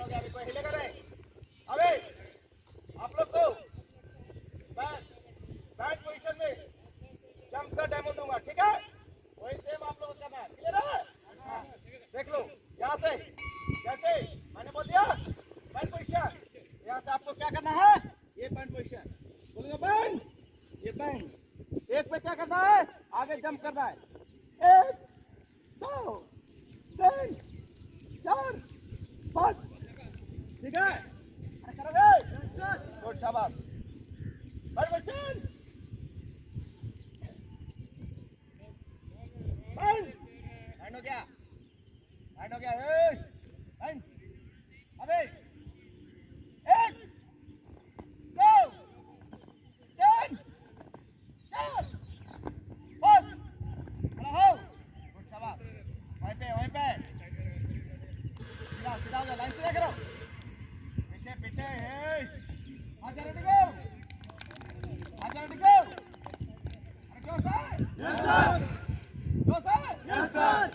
गया, अभी कोई हिलेगा नहीं। अबे आप लोग को बैट पोजीशन में जंप का डेमो दूंगा, ठीक है? वही सेम आप लोगों को करना है, क्लियर है? देख लो यहाँ से, जैसे मैंने बोल दिया बैट पोजीशन, यहाँ से आपको क्या करना है, ये बैट पोजीशन बोलूंगा, बैंड, ये बैंड एक पे क्या करना है, आगे जंप करना है, 1 2 3 4 5, ठीक है? करोगे? गुड, शाबाश। बैट पोजीशन, बैंड हो गया, बैंड हो गया, बैंड। अबे 1 2 3 4 5, खड़ा हो, गुड, शाबाश। वहीं पे सीधा सीधा हो जाओ, लाइन सीधा करो, पीछे पीछे, आजा, रेडी गो, आजा, रेडी गो। अरे क्यों सर? Yes sir. क्यों सर? Yes sir.